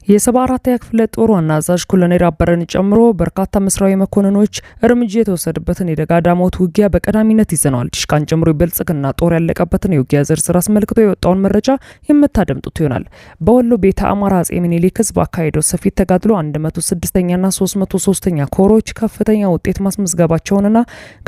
የ74ኛ ክፍለ ጦር ዋና አዛዥ ኮሎኔል አበረን ጨምሮ በርካታ መስራዊ መኮንኖች እርምጃ የተወሰደበትን የደጋዳሞት ውጊያ በቀዳሚነት ይዘናል። ዲሽቃን ጨምሮ የብልጽግና ጦር ያለቀበትን የውጊያ ዝርዝር አስመልክቶ የወጣውን መረጃ የምታደምጡት ይሆናል። በወሎ ቤተ አማራ አጼ ምኒልክ ህዝብ አካሄደው ሰፊ ተጋድሎ 106ኛና 303ኛ ኮሮች ከፍተኛ ውጤት ማስመዝገባቸውንና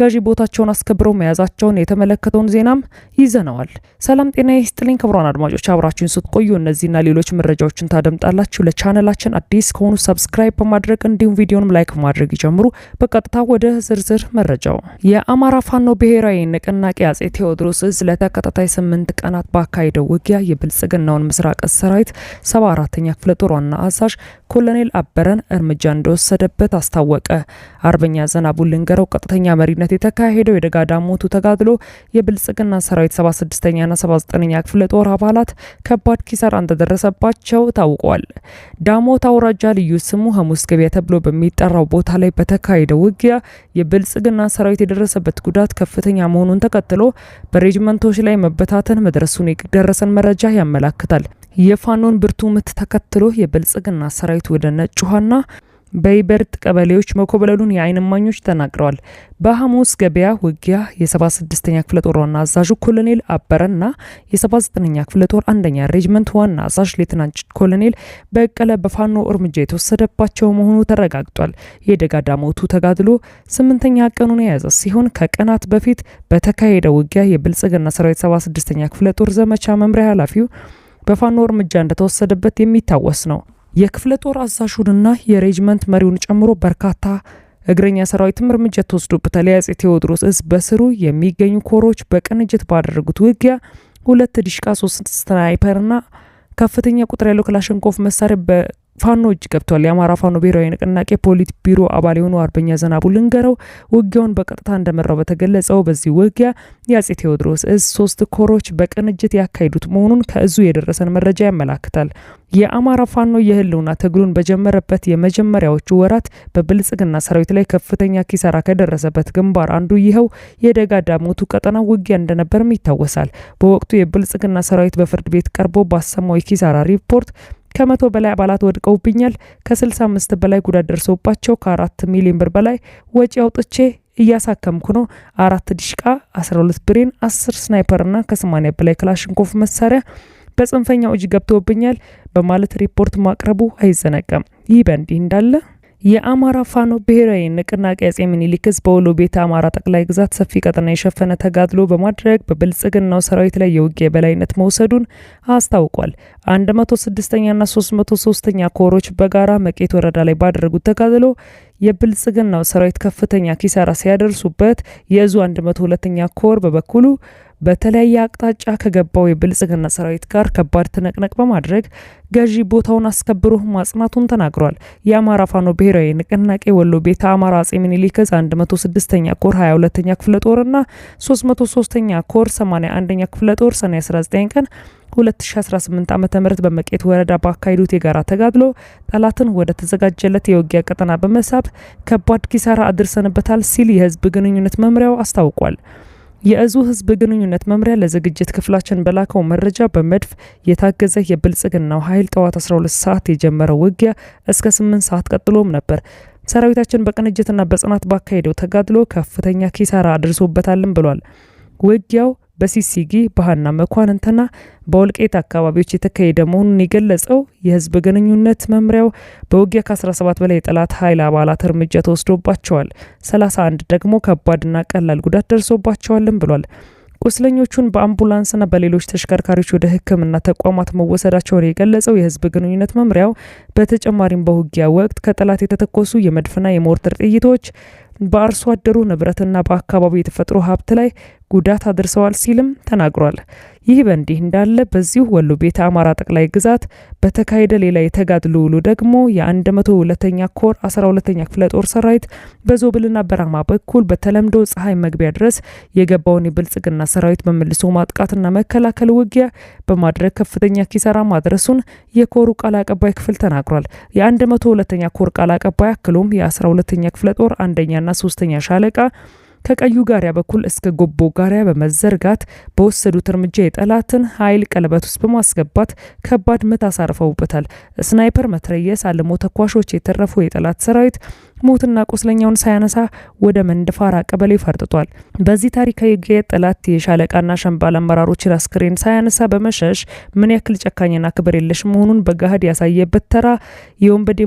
ገዢ ቦታቸውን አስከብረው መያዛቸውን የተመለከተውን ዜናም ይዘናል። ሰላም ጤና ይስጥልኝ ክቡራን አድማጮች፣ አብራችሁን ስትቆዩ እነዚህና ሌሎች መረጃዎችን ታደምጣላችሁ። ለቻናላችን አዲስ ከሆኑ ሰብስክራይብ በማድረግ እንዲሁም ቪዲዮንም ላይክ በማድረግ ይጀምሩ። በቀጥታ ወደ ዝርዝር መረጃው። የአማራ ፋኖ ብሔራዊ ንቅናቄ አጼ ቴዎድሮስ እዝ ለተከታታይ 8 ቀናት ባካሄደው ውጊያ የብልጽግናውን ምስራቅ ሰራዊት 74ኛ ክፍለ ጦር ዋና አዛዥ ኮሎኔል አበረን እርምጃ እንደወሰደበት አስታወቀ። አርበኛ ዘናቡ ልንገረው ቀጥተኛ መሪነት የተካሄደው የደጋዳሞቱ ተጋድሎ የብልጽግና ሰራዊት 76ኛና 79ኛ ክፍለ ጦር አባላት ከባድ ኪሳራ እንደደረሰባቸው ታውቋል። ዳሞት አውራጃ ልዩ ስሙ ሐሙስ ገበያ ተብሎ በሚጠራው ቦታ ላይ በተካሄደው ውጊያ የብልጽግና ሰራዊት የደረሰበት ጉዳት ከፍተኛ መሆኑን ተከትሎ በሬጅመንቶች ላይ መበታተን መድረሱን የደረሰን መረጃ ያመላክታል። የፋኖን ብርቱ ምት ተከትሎ የብልጽግና ሰራዊት ወደ ነጭ ውሃና በይበርት ቀበሌዎች መኮብለሉን የዓይን እማኞች ተናግረዋል። በሐሙስ ገበያ ውጊያ የ76ኛ ክፍለ ጦር ዋና አዛዡ ኮሎኔል አበረና የ79ኛ ክፍለ ጦር አንደኛ ሬጅመንት ዋና አዛዥ ሌተናንት ኮሎኔል በቀለ በፋኖ እርምጃ የተወሰደባቸው መሆኑ ተረጋግጧል። የደጋዳሞቱ ተጋድሎ 8ኛ ቀኑን የያዘ ሲሆን ከቀናት በፊት በተካሄደው ውጊያ የብልጽግና ሰራዊት 76ኛ ክፍለ ጦር ዘመቻ መምሪያ ኃላፊው በፋኖ እርምጃ እንደተወሰደበት የሚታወስ ነው። የክፍለ ጦር አዛዡንና የሬጅመንት መሪውን ጨምሮ በርካታ እግረኛ ሰራዊትም እርምጃ ተወስዶበታል። የአጼ ቴዎድሮስ እዝ በስሩ የሚገኙ ኮሮች በቅንጅት ባደረጉት ውጊያ 2 ዲሽቃ 3 ስናይፐርና ከፍተኛ ቁጥር ያለው ክላሽንኮቭ መሳሪያ በፋኖ እጅ ገብቷል። የአማራ ፋኖ ብሔራዊ ንቅናቄ ፖሊት ቢሮ አባል የሆኑ አርበኛ ዘናቡ ልንገረው ውጊያውን በቀጥታ እንደመራው በተገለጸው በዚህ ውጊያ የአጼ ቴዎድሮስ እዝ 3 ኮሮች በቅንጅት ያካሄዱት መሆኑን ከእዙ የደረሰን መረጃ ያመላክታል። የአማራ ፋኖ የህልውና ትግሉን በጀመረበት የመጀመሪያዎቹ ወራት በብልጽግና ሰራዊት ላይ ከፍተኛ ኪሳራ ከደረሰበት ግንባር አንዱ ይኸው የደጋዳሞቱ ቀጠና ውጊያ እንደነበርም ይታወሳል። በወቅቱ የብልጽግና ሰራዊት በፍርድ ቤት ቀርቦ ባሰማው የኪሳራ ሪፖርት ከ100 በላይ አባላት ወድቀውብኛል፣ ከ65 በላይ ጉዳት ደርሶባቸው ከ4 ሚሊዮን ብር በላይ ወጪ አውጥቼ እያሳከምኩ ነው፣ 4 ዲሽቃ 12 ብሬን 10 ስናይፐርና ከ80 በላይ ክላሽንኮቭ መሳሪያ በጽንፈኛው እጅ ገብቶብኛል በማለት ሪፖርት ማቅረቡ አይዘነጋም። ይህ በእንዲህ እንዳለ የአማራ ፋኖ ብሔራዊ ንቅናቄ አጼ ምኒልክ ህዝብ በወሎ ቤተ አማራ ጠቅላይ ግዛት ሰፊ ቀጠና የሸፈነ ተጋድሎ በማድረግ በብልጽግናው ሰራዊት ላይ የውጊያ የበላይነት መውሰዱን አስታውቋል። 106ኛና 303ኛ ኮሮች በጋራ መቄት ወረዳ ላይ ባደረጉት ተጋድሎ የብልጽግናው ሰራዊት ከፍተኛ ኪሳራ ሲያደርሱበት የእዙ 102ኛ ኮር በበኩሉ በተለያየ አቅጣጫ ከገባው የብልጽግና ሰራዊት ጋር ከባድ ትንቅንቅ በማድረግ ገዢ ቦታውን አስከብሮ ማጽናቱን ተናግሯል። የአማራ ፋኖ ብሔራዊ ንቅናቄ ወሎ ቤተ አማራ አጼ ምኒልክ 106ኛ ኮር 22ኛ ክፍለ ጦርና 303ኛ ኮር 81ኛ ክፍለ ጦር ሰኔ 19 ቀን 2018 ዓ.ም በመቄት ወረዳ ባካሄዱት የጋራ ተጋድሎ ጠላትን ወደ ተዘጋጀለት የውጊያ ቀጠና በመሳብ ከባድ ኪሳራ አድርሰንበታል ሲል የህዝብ ግንኙነት መምሪያው አስታውቋል። የእዙ ህዝብ ግንኙነት መምሪያ ለዝግጅት ክፍላችን በላከው መረጃ በመድፍ የታገዘ የብልጽግናው ኃይል ጠዋት 12 ሰዓት የጀመረው ውጊያ እስከ 8 ሰዓት ቀጥሎም ነበር። ሰራዊታችን በቅንጅትና በጽናት ባካሄደው ተጋድሎ ከፍተኛ ኪሳራ አድርሶበታልም ብሏል። ውጊያው በሲሲጊ ባህና መኳንንትና በወልቄት አካባቢዎች የተካሄደ መሆኑን የገለጸው የህዝብ ግንኙነት መምሪያው በውጊያ ከ17 በላይ የጠላት ኃይል አባላት እርምጃ ተወስዶባቸዋል፣ 31 ደግሞ ከባድና ቀላል ጉዳት ደርሶባቸዋልም ብሏል። ቁስለኞቹን በአምቡላንስና በሌሎች ተሽከርካሪዎች ወደ ሕክምና ተቋማት መወሰዳቸውን የገለጸው የህዝብ ግንኙነት መምሪያው በተጨማሪም በውጊያ ወቅት ከጠላት የተተኮሱ የመድፍና የሞርተር ጥይቶች በአርሶ አደሩ ንብረትና በአካባቢው የተፈጥሮ ሀብት ላይ ጉዳት አድርሰዋል ሲልም ተናግሯል። ይህ በእንዲህ እንዳለ በዚሁ ወሎ ቤተ አማራ ጠቅላይ ግዛት በተካሄደ ሌላ የተጋድሎ ውሎ ደግሞ የ102ኛ ኮር 12ኛ ክፍለ ጦር ሰራዊት በዞብልና በራማ በኩል በተለምዶ ፀሐይ መግቢያ ድረስ የገባውን የብልጽግና ሰራዊት በመልሶ ማጥቃትና መከላከል ውጊያ በማድረግ ከፍተኛ ኪሳራ ማድረሱን የኮሩ ቃል አቀባይ ክፍል ተናግሯል። የ102ኛ ኮር ቃል አቀባይ አክሎም የ12ኛ ክፍለ ጦር አንደኛና 3ኛ ሻለቃ ከቀዩ ጋሪያ በኩል እስከ ጎቦ ጋሪያ በመዘርጋት በወሰዱት እርምጃ የጠላትን ኃይል ቀለበት ውስጥ በማስገባት ከባድ ምት አሳርፈውበታል። ስናይፐር፣ መትረየስ፣ አልሞ ተኳሾች የተረፈው የጠላት ሰራዊት ሞትና ቁስለኛውን ሳያነሳ ወደ መንደፋራ ቀበሌ ፈርጥቷል። በዚህ ታሪካዊ ጠላት የሻለቃና ሻምበል አመራሮችን አስክሬን ሳያነሳ በመሸሽ ምን ያክል ጨካኝና ክብር የለሽ መሆኑን በገሃድ ያሳየበት ተራ የወንበዴ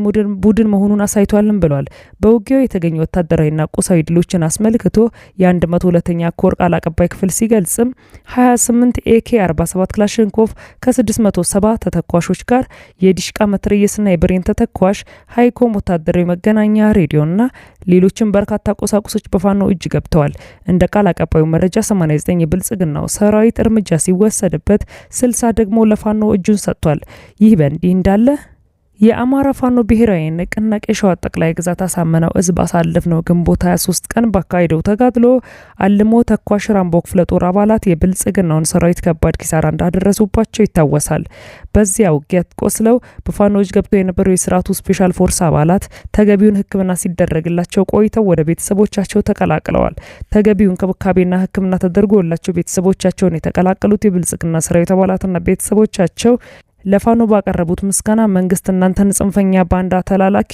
ቡድን መሆኑን አሳይቷልም ብሏል። በውጊያው የተገኙ ወታደራዊና ቁሳዊ ድሎችን አስመልክቶ የ102ኛ ኮር ቃል አቀባይ ክፍል ሲገልጽም 28 AK 47 ክላሽንኮቭ ከ670 ተተኳሾች ጋር የዲሽቃ መትረየስና የብሬን ተተኳሽ ሃይኮም ወታደራዊ መገናኛ ሬዲዮና ሌሎችም በርካታ ቁሳቁሶች በፋኖ እጅ ገብተዋል። እንደ ቃል አቀባዩ መረጃ 89 የብልጽግናው ሰራዊት እርምጃ ሲወሰድበት 60 ደግሞ ለፋኖ እጁን ሰጥቷል። ይህ በእንዲህ እንዳለ የአማራ ፋኖ ብሔራዊ ንቅናቄ ሸዋ ጠቅላይ ግዛት አሳምነው እዝ ባሳለፍነው ግንቦት 23 ቀን ባካሄደው ተጋድሎ አልሞ ተኳሽ ራምቦ ክፍለ ጦር አባላት የብልጽግናውን ሰራዊት ከባድ ኪሳራ እንዳደረሱባቸው ይታወሳል። በዚያ ውጊያ ቆስለው በፋኖች ገብተው የነበሩ የስርዓቱ ስፔሻል ፎርስ አባላት ተገቢውን ሕክምና ሲደረግላቸው ቆይተው ወደ ቤተሰቦቻቸው ተቀላቅለዋል። ተገቢውን እንክብካቤና ሕክምና ተደርጎላቸው ቤተሰቦቻቸውን የተቀላቀሉት የብልጽግና ሰራዊት አባላትና ቤተሰቦቻቸው ለፋኖ ባቀረቡት ምስጋና መንግስት እናንተን ጽንፈኛ ባንዳ ተላላኪ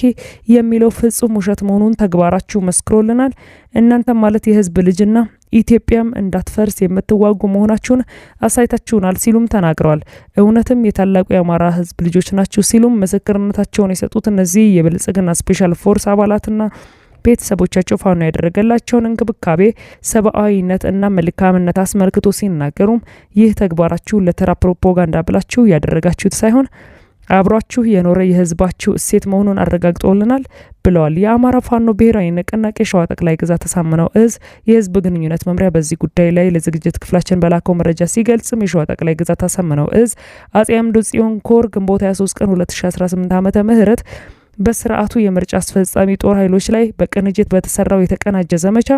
የሚለው ፍጹም ውሸት መሆኑን ተግባራችሁ መስክሮልናል። እናንተ ማለት የህዝብ ልጅና ኢትዮጵያም እንዳትፈርስ የምትዋጉ መሆናችሁን አሳይታችሁናል ሲሉም ተናግረዋል። እውነትም የታላቁ የአማራ ህዝብ ልጆች ናችሁ ሲሉም ምስክርነታቸውን የሰጡት እነዚህ የብልጽግና ስፔሻል ፎርስ አባላትና ቤተሰቦቻቸው ፋኖ ያደረገላቸውን እንክብካቤ፣ ሰብአዊነት እና መልካምነት አስመልክቶ ሲናገሩም ይህ ተግባራችሁ ለተራ ፕሮፓጋንዳ ብላችሁ ያደረጋችሁት ሳይሆን አብሯችሁ የኖረ የህዝባችሁ እሴት መሆኑን አረጋግጦልናል ብለዋል። የአማራ ፋኖ ብሔራዊ ንቅናቄ ሸዋ ጠቅላይ ግዛት አሳምነው እዝ የህዝብ ግንኙነት መምሪያ በዚህ ጉዳይ ላይ ለዝግጅት ክፍላችን በላከው መረጃ ሲገልጽም የሸዋ ጠቅላይ ግዛት አሳምነው እዝ አጼ አምደ ጽዮን ኮር ግንቦት 23 ቀን 2018 ዓመተ ምህረት በስርዓቱ የምርጫ አስፈጻሚ ጦር ኃይሎች ላይ በቅንጅት በተሰራው የተቀናጀ ዘመቻ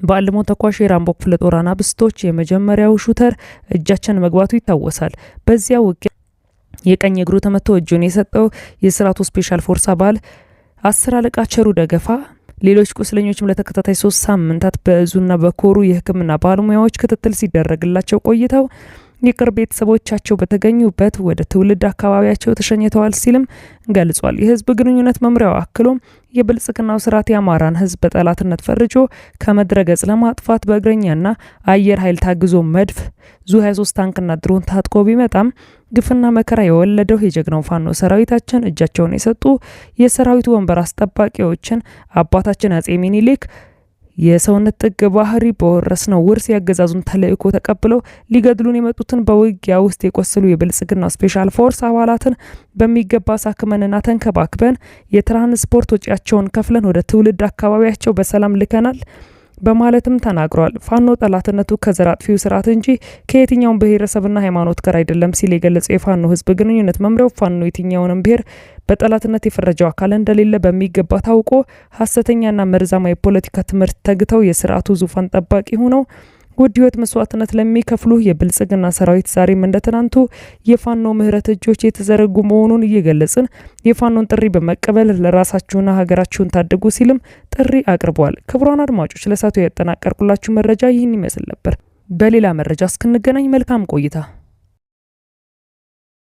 በአልሞ ተኳሽ የራምቦ ክፍለ ጦር አናብስቶች የመጀመሪያው ሹተር እጃችን መግባቱ ይታወሳል። በዚያ ውጊያ የቀኝ እግሩ ተመቶ እጁን የሰጠው የስርዓቱ ስፔሻል ፎርስ አባል 10 አለቃ ቸሩ ደገፋ ሌሎች ቁስለኞችም ለተከታታይ 3 ሳምንታት በእዙና በኮሩ የህክምና ባለሙያዎች ክትትል ሲደረግላቸው ቆይተው የቅርብ ቤተሰቦቻቸው በተገኙበት ወደ ትውልድ አካባቢያቸው ተሸኝተዋል ሲልም ገልጿል። የህዝብ ግንኙነት መምሪያው አክሎም የብልጽግናው ስርዓት የአማራን ህዝብ በጠላትነት ፈርጆ ከመድረገጽ ለማጥፋት በእግረኛና አየር ኃይል ታግዞ መድፍ ዙ23 ታንክና ድሮን ታጥቆ ቢመጣም ግፍና መከራ የወለደው የጀግናው ፋኖ ሰራዊታችን እጃቸውን የሰጡ የሰራዊቱ ወንበር አስጠባቂዎችን አባታችን አጼ ሚኒሊክ የሰውነት ጥግ ባህሪ በወረስነው ውርስ ያገዛዙን ተልእኮ ተቀብለው ሊገድሉን የመጡትን በውጊያ ውስጥ የቆሰሉ የብልጽግና ስፔሻል ፎርስ አባላትን በሚገባ ሳክመንና ተንከባክበን የትራንስፖርት ወጪያቸውን ከፍለን ወደ ትውልድ አካባቢያቸው በሰላም ልከናል በማለትም ተናግሯል። ፋኖ ጠላትነቱ ከዘር አጥፊው ስርዓት እንጂ ከየትኛውም ብሔረሰብና ሃይማኖት ጋር አይደለም ሲል የገለጸው የፋኖ ህዝብ ግንኙነት መምሪያው ፋኖ የትኛውንም ብሔር በጠላትነት የፈረጀው አካል እንደሌለ በሚገባ ታውቆ ሐሰተኛና መርዛማ የፖለቲካ ትምህርት ተግተው የስርዓቱ ዙፋን ጠባቂ ሆነው ውድ ህይወት መስዋዕትነት ለሚከፍሉ የብልጽግና ሰራዊት ዛሬም እንደተናንቱ የፋኖ ምህረት እጆች የተዘረጉ መሆኑን እየገለጽን የፋኖን ጥሪ በመቀበል ለራሳችሁና ሀገራችሁን ታደጉ ሲልም ጥሪ አቅርበዋል። ክቡራን አድማጮች ለሳቱ ያጠናቀርኩላችሁ መረጃ ይህን ይመስል ነበር። በሌላ መረጃ እስክንገናኝ መልካም ቆይታ